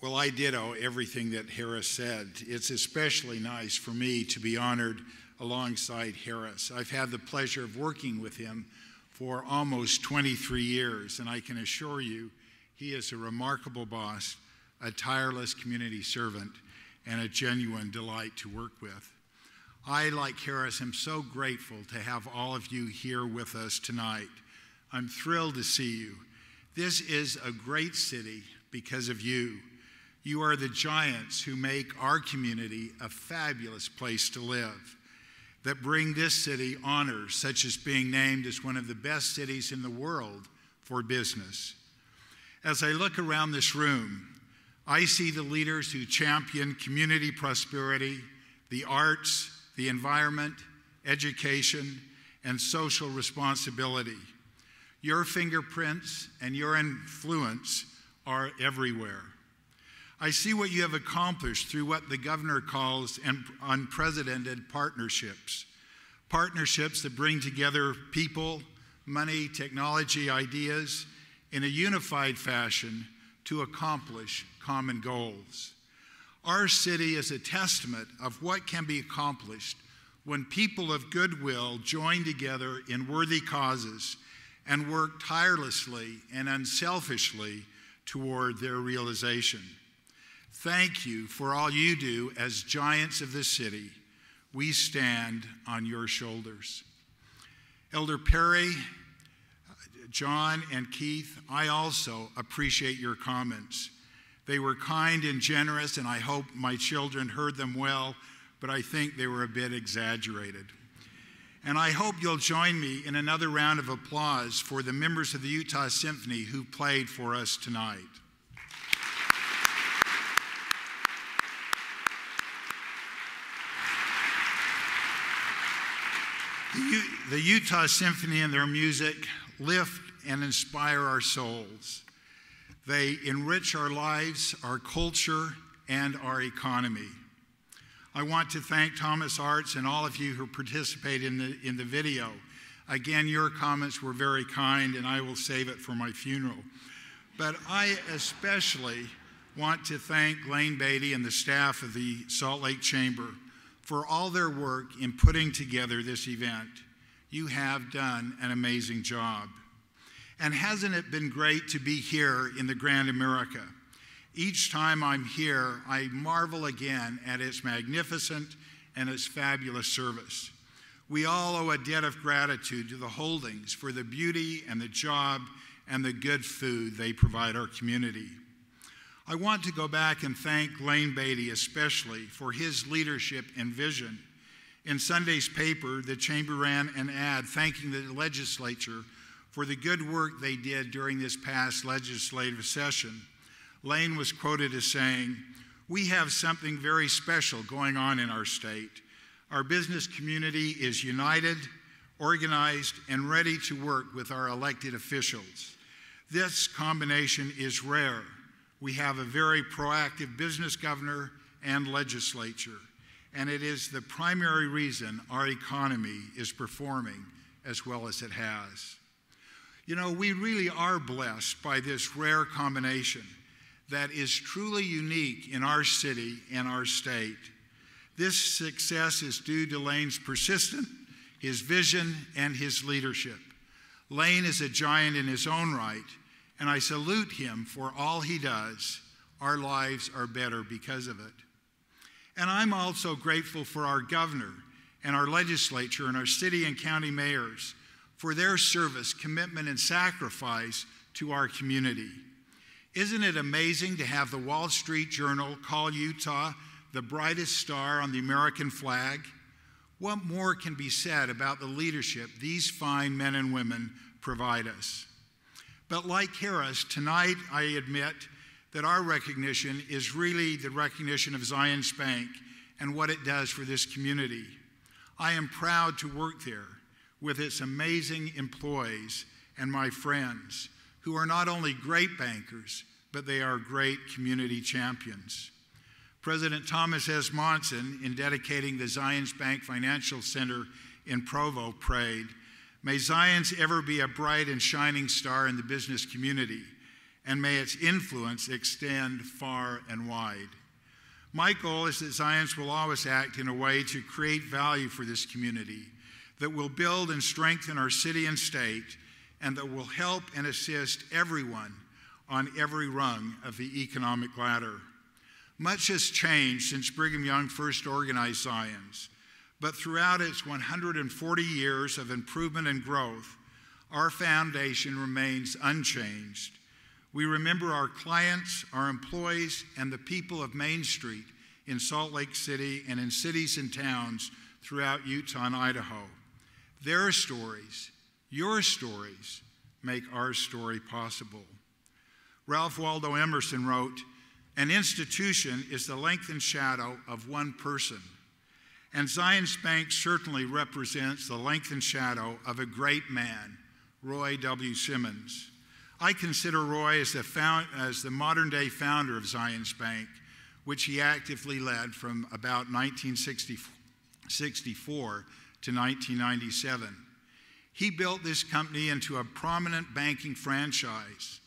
Well, I ditto everything that Harris said. It's especially nice for me to be honored alongside Harris. I've had the pleasure of working with him for almost 23 years, and I can assure you he is a remarkable boss, a tireless community servant, and a genuine delight to work with. I, like Harris, am so grateful to have all of you here with us tonight. I'm thrilled to see you. This is a great city because of you. You are the giants who make our community a fabulous place to live, that bring this city honors, such as being named as one of the best cities in the world for business. As I look around this room, I see the leaders who champion community prosperity, the arts, the environment, education, and social responsibility. Your fingerprints and your influence are everywhere. I see what you have accomplished through what the governor calls unprecedented partnerships. Partnerships that bring together people, money, technology, ideas in a unified fashion to accomplish common goals. Our city is a testament of what can be accomplished when people of goodwill join together in worthy causes and work tirelessly and unselfishly toward their realization. Thank you for all you do as giants of this city. We stand on your shoulders. Elder Perry, John, and Keith, I also appreciate your comments. They were kind and generous, and I hope my children heard them well, but I think they were a bit exaggerated. And I hope you'll join me in another round of applause for the members of the Utah Symphony who played for us tonight. The Utah Symphony and their music lift and inspire our souls. They enrich our lives, our culture, and our economy. I want to thank Thomas Arts and all of you who participated in the video. Again, your comments were very kind, and I will save it for my funeral. But I especially want to thank Lane Beatty and the staff of the Salt Lake Chamber for all their work in putting together this event. You have done an amazing job. And hasn't it been great to be here in the Grand America? Each time I'm here, I marvel again at its magnificent and its fabulous service. We all owe a debt of gratitude to the Holdings for the beauty and the job and the good food they provide our community. I want to go back and thank Lane Beatty especially for his leadership and vision. In Sunday's paper, the Chamber ran an ad thanking the legislature for the good work they did during this past legislative session. Lane was quoted as saying, "We have something very special going on in our state. Our business community is united, organized, and ready to work with our elected officials. This combination is rare. We have a very proactive business governor and legislature, and it is the primary reason our economy is performing as well as it has." You know, we really are blessed by this rare combination that is truly unique in our city and our state. This success is due to Lane's persistence, his vision, and his leadership. Lane is a giant in his own right, and I salute him for all he does. Our lives are better because of it. And I'm also grateful for our governor and our legislature and our city and county mayors for their service, commitment, and sacrifice to our community. Isn't it amazing to have the Wall Street Journal call Utah the brightest star on the American flag? What more can be said about the leadership these fine men and women provide us? But like Harris, tonight I admit that our recognition is really the recognition of Zions Bank and what it does for this community. I am proud to work there with its amazing employees and my friends who are not only great bankers, but they are great community champions. President Thomas S. Monson, in dedicating the Zions Bank Financial Center in Provo, prayed, "May Zions ever be a bright and shining star in the business community, and may its influence extend far and wide. My goal is that Zions will always act in a way to create value for this community, that will build and strengthen our city and state, and that will help and assist everyone on every rung of the economic ladder. Much has changed since Brigham Young first organized Zions, but throughout its 140 years of improvement and growth, our foundation remains unchanged. We remember our clients, our employees, and the people of Main Street in Salt Lake City and in cities and towns throughout Utah and Idaho. Their stories, your stories, make our story possible. Ralph Waldo Emerson wrote, "An institution is the lengthened shadow of one person." And Zions Bank certainly represents the lengthened shadow of a great man, Roy W. Simmons. I consider Roy as the modern-day founder of Zions Bank, which he actively led from about 1964 to 1997. He built this company into a prominent banking franchise.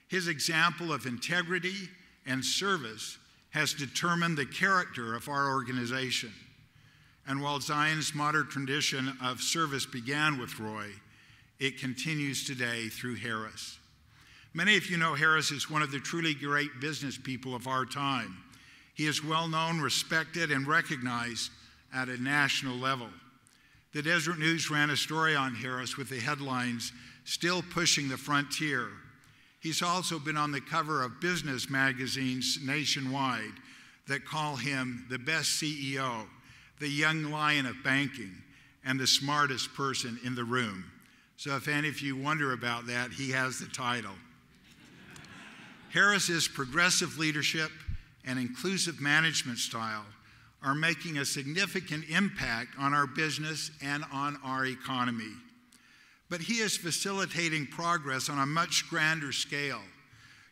His example of integrity and service has determined the character of our organization. And while Zions' modern tradition of service began with Roy, it continues today through Harris. Many of you know Harris is one of the truly great business people of our time. He is well known, respected, and recognized at a national level. The Desert News ran a story on Harris with the headlines, "Still Pushing the Frontier." He's also been on the cover of business magazines nationwide that call him the best CEO, the young lion of banking, and the smartest person in the room. So if any of you wonder about that, he has the title. Harris's progressive leadership and inclusive management style are making a significant impact on our business and on our economy. But he is facilitating progress on a much grander scale,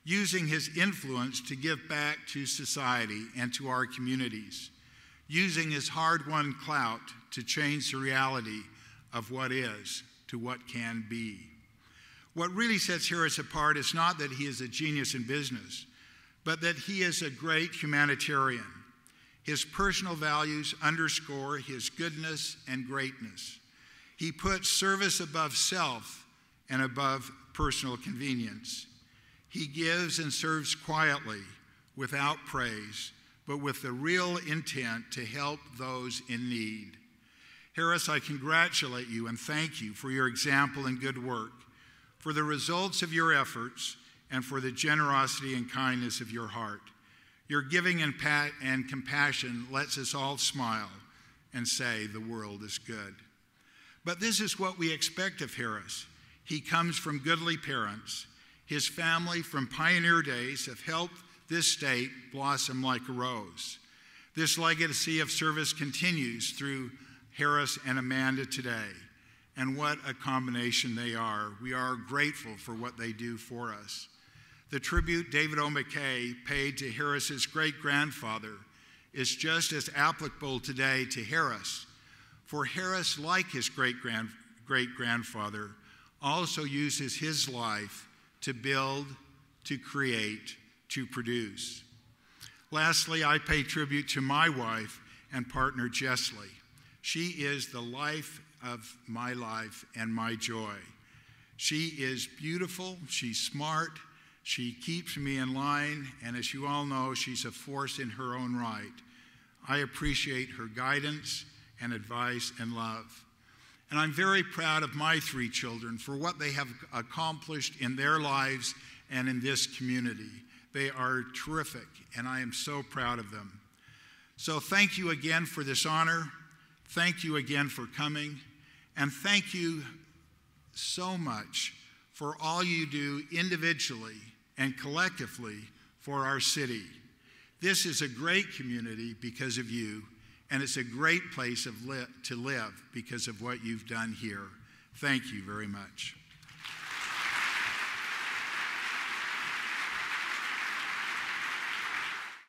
using his influence to give back to society and to our communities, using his hard-won clout to change the reality of what is to what can be. What really sets Harris apart is not that he is a genius in business, but that he is a great humanitarian. His personal values underscore his goodness and greatness. He puts service above self and above personal convenience. He gives and serves quietly, without praise, but with the real intent to help those in need. Harris, I congratulate you and thank you for your example and good work, for the results of your efforts, and for the generosity and kindness of your heart. Your giving and compassion lets us all smile and say the world is good. But this is what we expect of Harris. He comes from goodly parents. His family from pioneer days have helped this state blossom like a rose. This legacy of service continues through Harris and Amanda today. And what a combination they are. We are grateful for what they do for us. The tribute David O. McKay paid to Harris's great-grandfather is just as applicable today to Harris. For Harris, like his great-grandfather, also uses his life to build, to create, to produce. Lastly, I pay tribute to my wife and partner, Jessley. She is the life of my life and my joy. She is beautiful, she's smart, she keeps me in line, and as you all know, she's a force in her own right. I appreciate her guidance and advice and love. And I'm very proud of my 3 children for what they have accomplished in their lives and in this community. They are terrific, and I am so proud of them. So thank you again for this honor. Thank you again for coming. And thank you so much for all you do individually and collectively for our city. This is a great community because of you, and it's a great place to live because of what you've done here. Thank you very much.